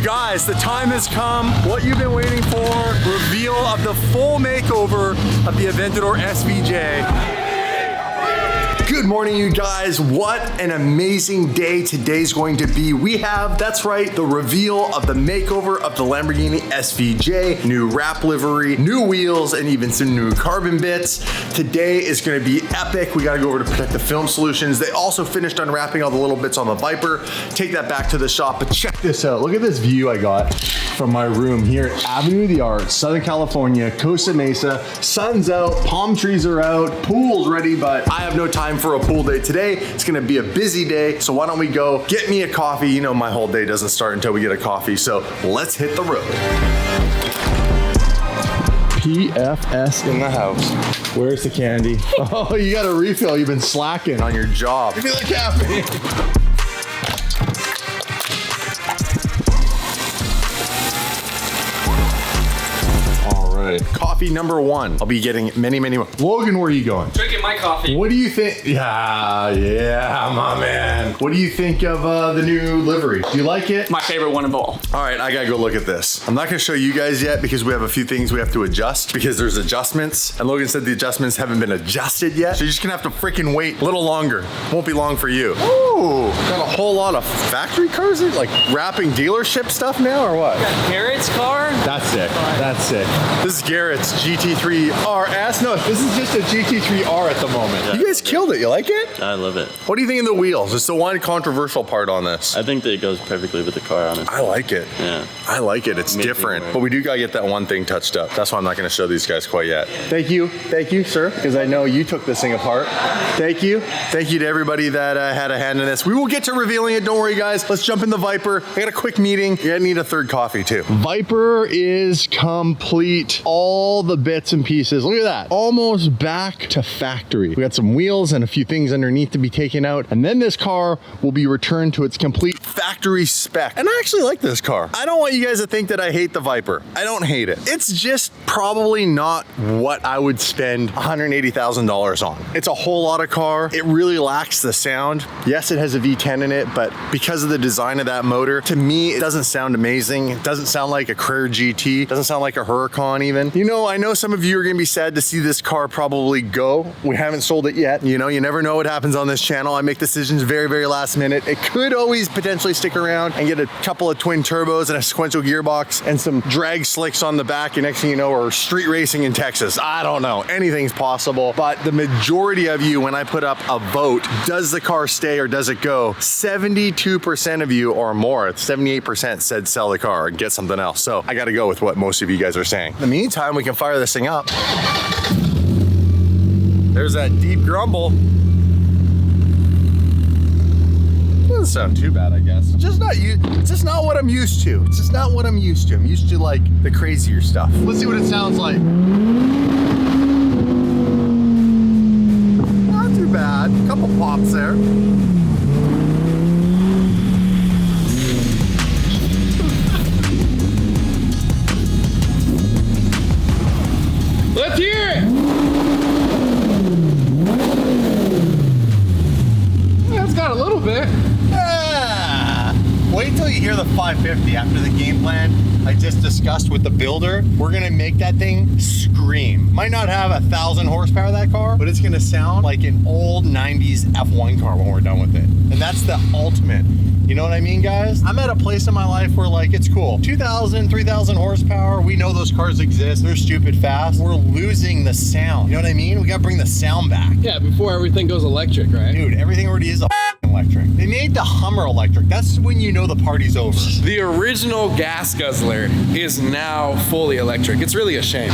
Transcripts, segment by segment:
Guys, the time has come. What you've been waiting for. Reveal of the full makeover of the Aventador SVJ. Good morning, you guys. What an amazing day today's going to be. We have, that's right, the reveal of the makeover of the Lamborghini SVJ, new wrap livery, new wheels, and even some new carbon bits. Today is going to be epic. We got to go over to Protective Film Solutions. They also finished unwrapping all the little bits on the Viper. Take that back to the shop, but check this out. Look at this view I got from my room here at Avenue of the Arts, Southern California, Costa Mesa. Sun's out, palm trees are out, pool's ready, but I have no time for a pool day today. It's gonna be a busy day, so why don't we go get me a coffee? You know my whole day doesn't start until we get a coffee, so let's hit the road. PFS in the house. Where's the candy? Oh, you got a refill. You've been slacking on your job. Give me the caffeine. Coffee number one. I'll be getting many more. Logan, where are you going? Drinking my coffee. What do you think? Yeah, my man. What do you think of the new livery? Do you like it? My favorite one of all. All right, I gotta go look at this. I'm not gonna show you guys yet because we have a few things we have to adjust because there's adjustments. And Logan said the adjustments haven't been adjusted yet. So you're just gonna have to freaking wait a little longer. Won't be long for you. Ooh, got a whole lot of factory cars, like wrapping dealership stuff now or what? Got Garrett's car. That's sick, that's sick. This is Garrett's GT3 RS. No, this is just a GT3R at the moment. Yeah, you guys killed it. You like it? I love it. What do you think of the wheels? It's the one controversial part on this. I think that it goes perfectly with the car, honestly. I like it. Yeah. I like it. It's different. But we do gotta get that one thing touched up. That's why I'm not gonna show these guys quite yet. Thank you, sir, because I know you took this thing apart. Thank you. Thank you to everybody that had a hand in this. We will get to revealing it. Don't worry, guys. Let's jump in the Viper. I got a quick meeting. You're gonna need a third coffee too. Viper is complete. All the bits and pieces. Look at that. Almost back to factory. We got some wheels and a few things underneath to be taken out. And then this car will be returned to its complete factory spec. And I actually like this car. I don't want you guys to think that I hate the Viper. I don't hate it. It's just probably not what I would spend $180,000 on. It's a whole lot of car. It really lacks the sound. Yes, it has a V10 in it, but because of the design of that motor, to me, it doesn't sound amazing. It doesn't sound like a Carrera GT. It doesn't sound like a Huracan even. You know, I know some of you are gonna be sad to see this car probably go. We haven't sold it yet. You know, you never know what happens on this channel. I make decisions very last minute. It could always potentially stick around and get a couple of twin turbos and a sequential gearbox and some drag slicks on the back. And next thing you know, we're street racing in Texas. I don't know. Anything's possible. But the majority of you, when I put up a vote, does the car stay or does it go? 72% of you or more, 78% said sell the car and get something else. So I gotta go with what most of you guys are saying. In the meantime, we can fire this thing up. There's that deep grumble. Doesn't sound too bad, I guess. It's just not what I'm used to. It's just not what I'm used to. I'm used to like the crazier stuff. Let's see what it sounds like. Not too bad. A couple pops there. Let's hear it. Yeah, it's got a little bit. Yeah. Wait till you hear the 550 after the game plan I just discussed with the builder. We're gonna make that thing scream. Might not have 1,000 horsepower, that car, but it's gonna sound like an old 90s F1 car when we're done with it. And that's the ultimate. You know what I mean, guys? I'm at a place in my life where like, it's cool. 2,000, 3,000 horsepower. We know those cars exist. They're stupid fast. We're losing the sound. You know what I mean? We gotta bring the sound back. Yeah, before everything goes electric, right? Dude, everything already is electric. They made the Hummer electric. That's when you know the party's over. The original gas guzzler is now fully electric. It's really a shame.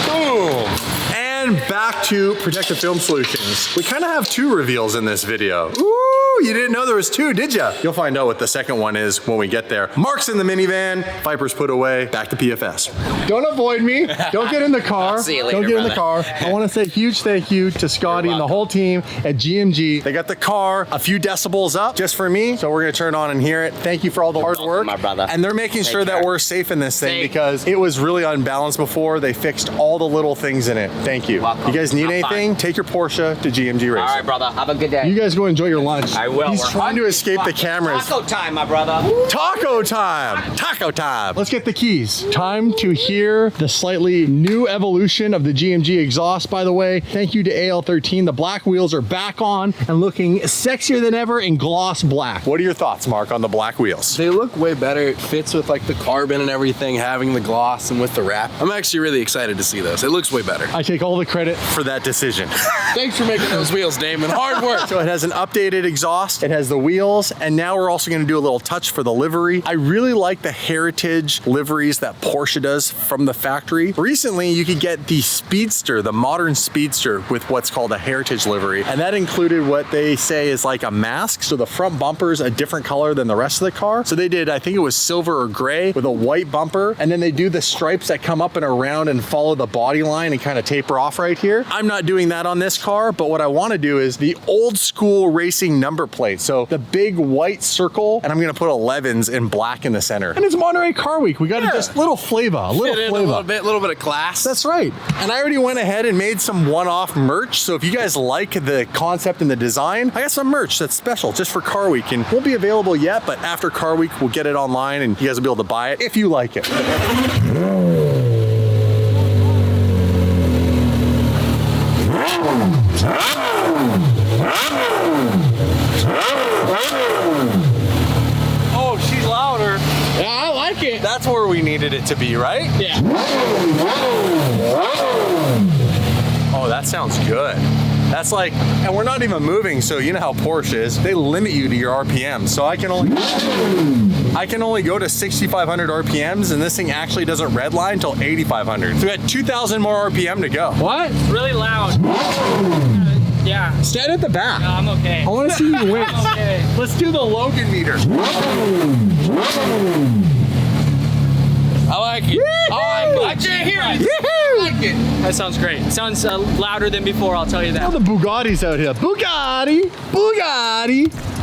Boom. And back to Protective Film Solutions. We kind of have two reveals in this video. Ooh, you didn't know there was two, did ya? You'll find out what the second one is when we get there. Mark's in the minivan, Viper's put away, back to PFS. Don't avoid me. Don't get in the car. See you later, Don't get in the car. I want to say a huge thank you to Scotty and the whole team at GMG. They got the car a few decibels up just for me, so we're gonna turn on and hear it. Thank you for all the hard work. My brother. And they're making sure that we're safe in this thing because it was really unbalanced before. They fixed all the little things in it. Thank you. Welcome. You guys need anything? Take your Porsche to GMG Racing. All right, brother. Have a good day. You guys go enjoy your lunch. I I will. He's We're trying to hungry. escape the cameras. Taco time, my brother. Taco time! Taco time! Let's get the keys. Time to hear the slightly new evolution of the GMG exhaust, by the way. Thank you to AL13. The black wheels are back on and looking sexier than ever in gloss black. What are your thoughts, Mark, on the black wheels? They look way better. It fits with like the carbon and everything, having the gloss and with the wrap. I'm actually really excited to see those. It looks way better. I take all the credit for that decision. Thanks for making those wheels, Damon. Hard work. So it has an updated exhaust, it has the wheels, and now we're also gonna do a little touch for the livery. I really like the heritage liveries that Porsche does from the factory. Recently, you could get the Speedster, the modern Speedster, with what's called a heritage livery, and that included what they say is like a mask, so the front bumper's a different color than the rest of the car. So they did, I think it was silver or gray with a white bumper, and then they do the stripes that come up and around and follow the body line and kind of taper off right here. I'm not doing that on this car, but what I want to do is the old school racing number plate. So the big white circle, and I'm gonna put 11s in black in the center. And it's Monterey Car Week. We got just little flavor, a little Fit in flavor. a little bit of class. That's right. And I already went ahead and made some one-off merch. So if you guys like the concept and the design, I got some merch that's special just for Car Week, and won't be available yet, but after Car Week, we'll get it online and you guys will be able to buy it if you like it. Oh, she's louder. Yeah, I like it. That's where we needed it to be, right? Yeah. Oh, that sounds good. That's like, and we're not even moving, so you know how Porsche is. They limit you to your RPM. So I can only go to 6,500 RPMs, and this thing actually doesn't redline until 8,500. So we got 2,000 more RPM to go. What? Really loud. Yeah. Stand at the back. No, I'm okay. I want to see you win. Okay. Let's do the Logan meter. I like it. I can't hear it. I like it. That sounds great. It sounds louder than before, I'll tell you that. All the Bugattis out here. Bugatti.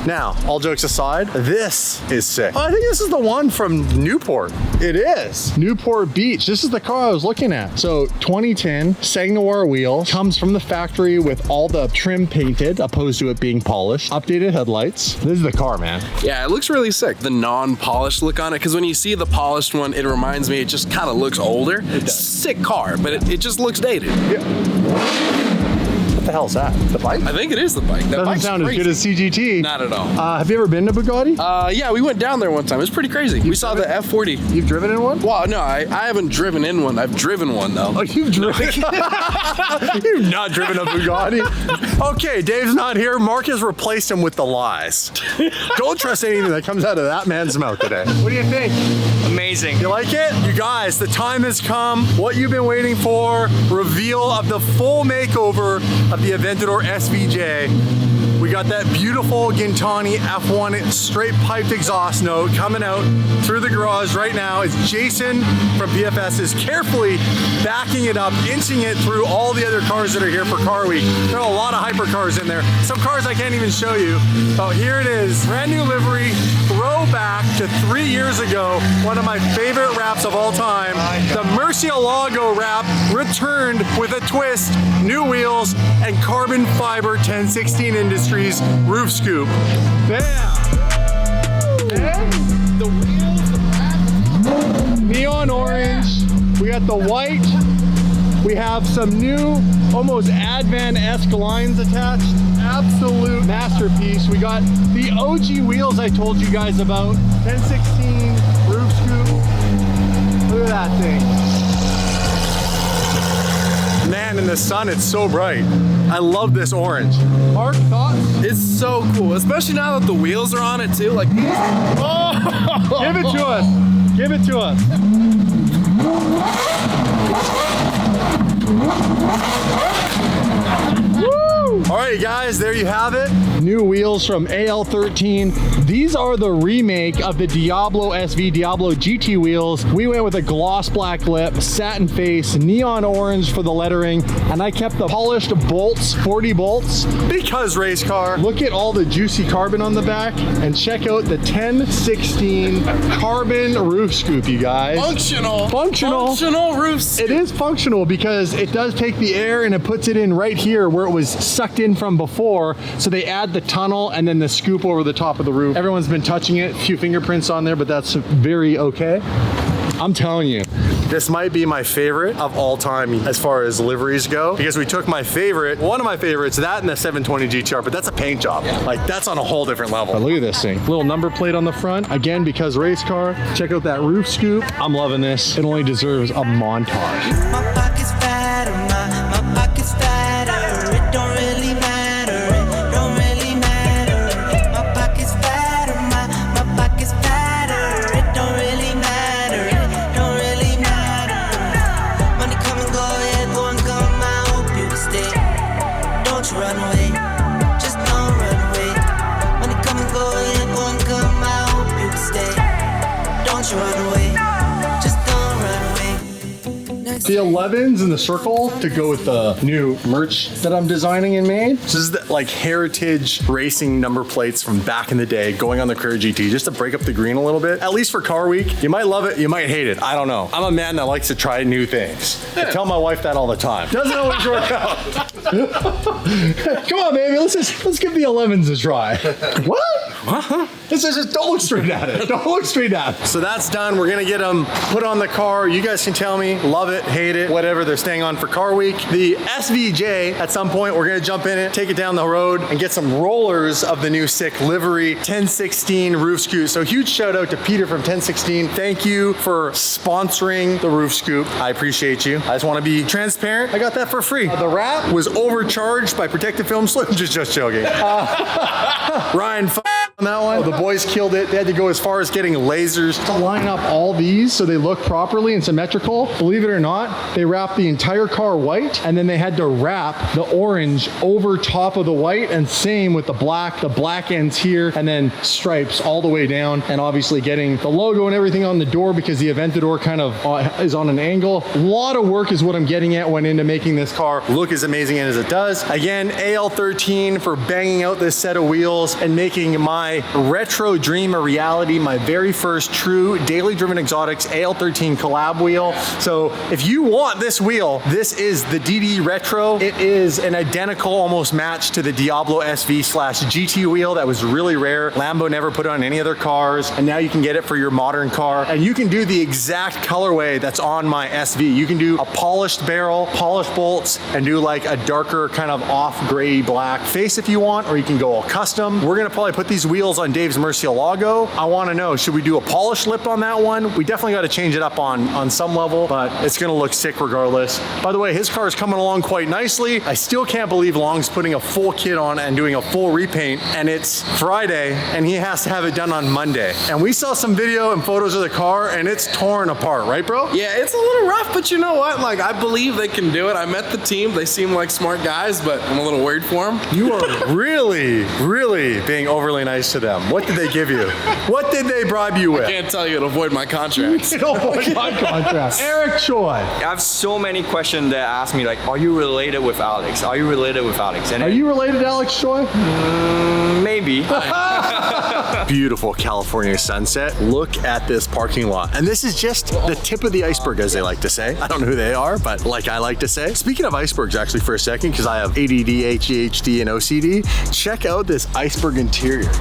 Now, all jokes aside, this is sick. Oh, I think this is the one from Newport. It is. Newport Beach. This is the car I was looking at. So 2010 Sang Noir wheel, comes from the factory with all the trim painted, opposed to it being polished. Updated headlights. This is the car, man. Yeah, it looks really sick. The non-polished look on it, because when you see the polished one, it reminds me, it just kind of looks older. It's a sick car, but it just looks dated. What the hell is that? The bike? I think it is the bike. That Doesn't bike's sound crazy. as good as CGT. Not at all. Have you ever been to Bugatti? Yeah, we went down there one time. It was pretty crazy. We saw the F40. You've driven in one? Well, no, I haven't driven in one. I've driven one, though. Oh, you've driven? You've not driven a Bugatti? Okay, Dave's not here. Mark has replaced him with the lies. Don't trust anything that comes out of that man's mouth today. What do you think? Amazing. You like it? You guys, the time has come. What you've been waiting for. Reveal of the full makeover of the Aventador SVJ. We got that beautiful Gintani F1 straight piped exhaust note coming out through the garage right now. It's Jason from PFS is carefully backing it up, inching it through all the other cars that are here for Car Week. There are a lot of hypercars in there. Some cars I can't even show you. Oh, here it is. Brand new livery, throwback to 3 years ago. One of my favorite wraps of all time. The Murcielago wrap returned with a twist, new wheels, and carbon fiber 1016 Industries roof scoop. Bam! And the wheels, the black, neon orange. We got the white. We have some new, almost Advan-esque lines attached. Absolute masterpiece. We got the OG wheels I told you guys about. 1016 roof scoop. Look at that thing. Man, in the sun, it's so bright. I love this orange. Mark, thoughts? It's so cool, especially now that the wheels are on it too. Like, oh! Give it to us. Give it to us. Woo! All right, guys, there you have it. New wheels from AL13. These are the remake of the Diablo SV Diablo GT wheels. We went with a gloss black lip, satin face, neon orange for the lettering, and I kept the polished bolts, 40 bolts. Because race car. Look at all the juicy carbon on the back, and check out the 1016 carbon roof scoop, you guys. Functional. Functional roofs. It is functional because it does take the air and it puts it in right here where it was sucked sucked in from before, so they add the tunnel and then the scoop over the top of the roof. Everyone's been touching it, a few fingerprints on there, but that's very okay. I'm telling you, this might be my favorite of all time as far as liveries go, because we took my favorite, one of my favorites, that and the 720 GTR, but that's a paint job. Like, that's on a whole different level. But look at this thing. Little number plate on the front. Again, because race car. Check out that roof scoop. I'm loving this. It only deserves a montage. My pocket's fatter, my pocket's fatter. It don't really matter, it don't really matter. My pocket's fatter, my pocket's fatter. It don't really matter, it don't really matter. Money come and go, yeah, go and come. I hope you stay. Don't you run away, just don't run away. Money come and go, yeah, go and come. I hope you stay. Don't you run away, just don't run away. The 11s in the circle to go with the new merch that I'm designing and made. This is the, like, heritage racing number plates from back in the day going on the Carrera GT, just to break up the green a little bit, at least for car week. You might love it, you might hate it, I don't know. I'm a man that likes to try new things. I tell my wife that all the time. Doesn't always work out. Come on, baby, let's give the 11s a try. What? This is just, don't look straight at it. Don't look straight at it. So that's done. We're gonna get them put on the car. You guys can tell me, love it, hate it, whatever. They're staying on for car week. The SVJ, at some point, we're gonna jump in it, take it down the road, and get some rollers of the new sick livery 1016 roof scoop. So huge shout out to Peter from 1016. Thank you for sponsoring the roof scoop. I appreciate you. I just wanna be transparent. I got that for free. The wrap was overcharged by Protective Film Slip. Just joking. Ryan, on that one. The boys killed it. They had to go as far as getting lasers to line up all these so they look properly and symmetrical. Believe it or not, they wrapped the entire car white, and then they had to wrap the orange over top of the white, and same with the black ends here, and then stripes all the way down, and obviously getting the logo and everything on the door because the Aventador kind of is on an angle. A lot of work is what I'm getting at went into making this car look as amazing as it does. Again, AL13 for banging out this set of wheels and making my retro dream a reality, my very first true daily driven exotics AL13 collab wheel. So if you want this wheel, this is the DD Retro. It is an identical almost match to the Diablo SV/GT wheel that was really rare. Lambo never put it on any other cars, and now you can get it for your modern car. And you can do the exact colorway that's on my SV. You can do a polished barrel, polished bolts, and do like a darker kind of off gray black face if you want, or you can go all custom. We're gonna probably put these wheels on Dave's Murcielago. I want to know, should we do a polished lip on that one? We definitely got to change it up on some level, but it's going to look sick regardless. By the way, his car is coming along quite nicely. I still can't believe Long's putting a full kit on and doing a full repaint, and it's Friday, and he has to have it done on Monday. And we saw some video and photos of the car, and it's torn apart, right, bro? Yeah, it's a little rough, but you know what? Like, I believe they can do it. I met the team. They seem like smart guys, but I'm a little worried for them. You are really being overly nice to them. What did they give you? What did they bribe you with? I can't tell you to avoid my contracts. Avoid my contract. Eric Choi. I have so many questions that ask me, like, are you related with Alex? Are you related with Alex? And Are you related to Alex Choi? maybe. Beautiful California sunset. Look at this parking lot. And this is just the tip of the iceberg, as they like to say. I don't know who they are, but like I like to say. Speaking of icebergs, actually, for a second, because I have ADD, ADHD, and OCD, check out this iceberg interior.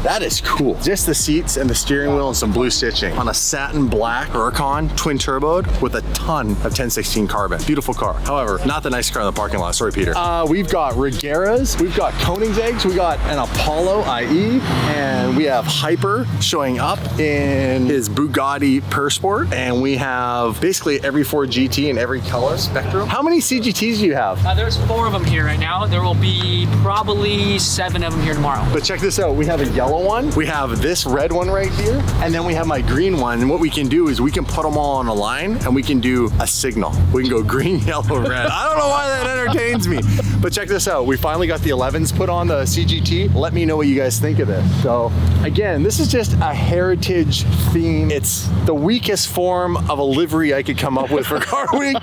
That is cool. Just the seats and the steering wheel and some blue stitching on a satin black Huracan twin turboed with a ton of 1016 carbon. Beautiful car. However, not the nice car in the parking lot. Sorry, Peter. We've got Regeras, we've got Koenigsegg's, we got an Apollo IE, and we have Hyper showing up in his Bugatti Persport, and we have basically every Ford GT in every color spectrum. How many CGTs do you have? There's 4 of them here right now. There will be probably 7 of them here tomorrow. But check this out. We have a yellow one, we have this red one right here, and then we have my green one. And what we can do is we can put them all on a line, and we can do a signal. We can go green, yellow, red. I don't know why that entertains me. But check this out. We finally got the 11s put on the CGT. Let me know what you guys think of this. So again, this is just a heritage theme. It's the weakest form of a livery I could come up with for Car Week,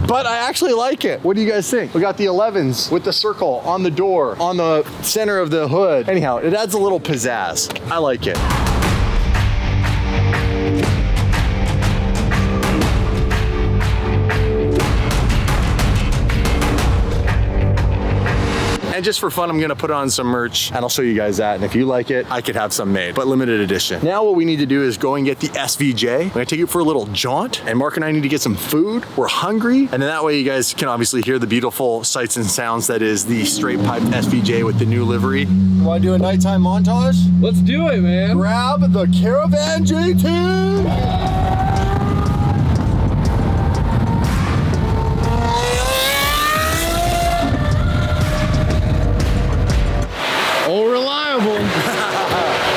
but I actually like it. What do you guys think? We got the 11s with the circle on the door, on the center of the hood. Anyhow, it adds a little pizzazz. I like it. And just for fun, I'm gonna put on some merch and I'll show you guys that. And if you like it, I could have some made, but limited edition. Now what we need to do is go and get the SVJ. I'm gonna take it for a little jaunt, and Mark and I need to get some food. We're hungry, and then that way you guys can obviously hear the beautiful sights and sounds that is the straight pipe SVJ with the new livery. Want to do a nighttime montage? Let's do it, man. Grab the Caravan GT! Oh, reliable.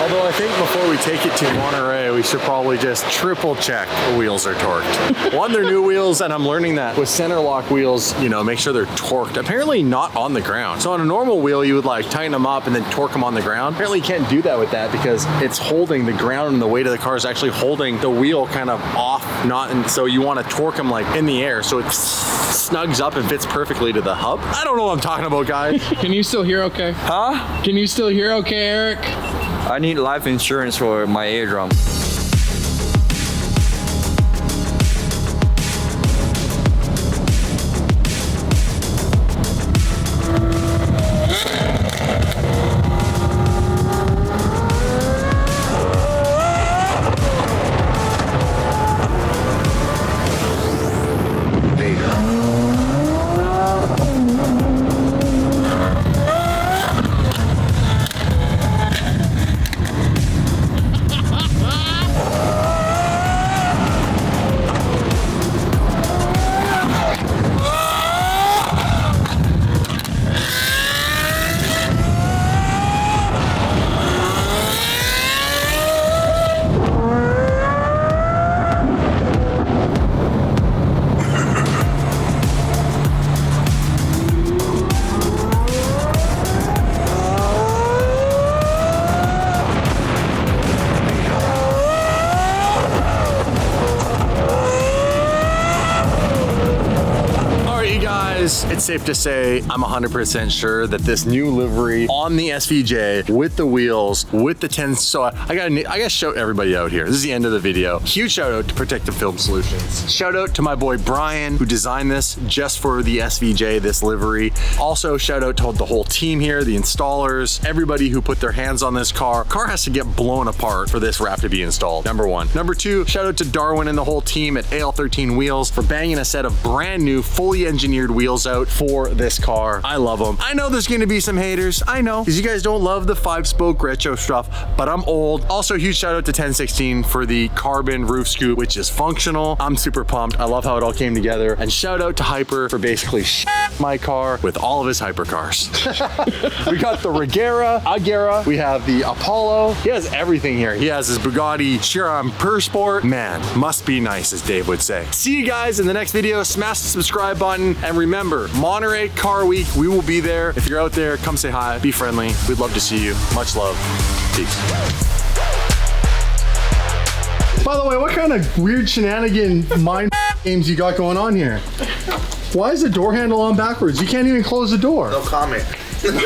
Although I think before we take it to Monterey, we should probably just triple check the wheels are torqued. One, they're new wheels, and I'm learning that with center lock wheels, you know, make sure they're torqued. Apparently not on the ground. So on a normal wheel, you would like tighten them up and then torque them on the ground. Apparently you can't do that with that because it's holding the ground, and the weight of the car is actually holding the wheel kind of off, and so you want to torque them like in the air so it snugs up and fits perfectly to the hub. I don't know what I'm talking about, guys. Can you still hear okay? Huh? Can you still hear okay, Eric? I need life insurance for my eardrum. It's safe to say I'm 100% sure that this new livery on the SVJ with the wheels, with the 10, so I gotta show everybody out here. This is the end of the video. Huge shout out to Protective Film Solutions. Shout out to my boy Brian, who designed this just for the SVJ, this livery. Also shout out to the whole team here, the installers, everybody who put their hands on this car. Car has to get blown apart for this wrap to be installed, number one. Number two, shout out to Darwin and the whole team at AL13 Wheels for banging a set of brand new, fully engineered wheels out for this car. I love them. I know there's gonna be some haters. I know, because you guys don't love the 5-spoke retro stuff, but I'm old. Also, huge shout out to 1016 for the carbon roof scoop, which is functional. I'm super pumped. I love how it all came together. And shout out to Hyper for basically my car with all of his hypercars. We got the Agera. We have the Apollo. He has everything here. He has his Bugatti Chiron Per Sport. Man, must be nice, as Dave would say. See you guys in the next video. Smash the subscribe button. And remember, Monterey Car Week, we will be there. If you're out there, come say hi, be friendly. We'd love to see you. Much love. Peace. By the way, what kind of weird shenanigan mind games you got going on here? Why is the door handle on backwards? You can't even close the door. No comment.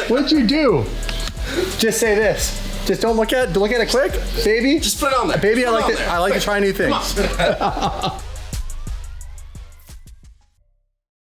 What'd you do? Just say this. Just don't look at it quick, baby. Just put it on there. Baby, I like to try new things.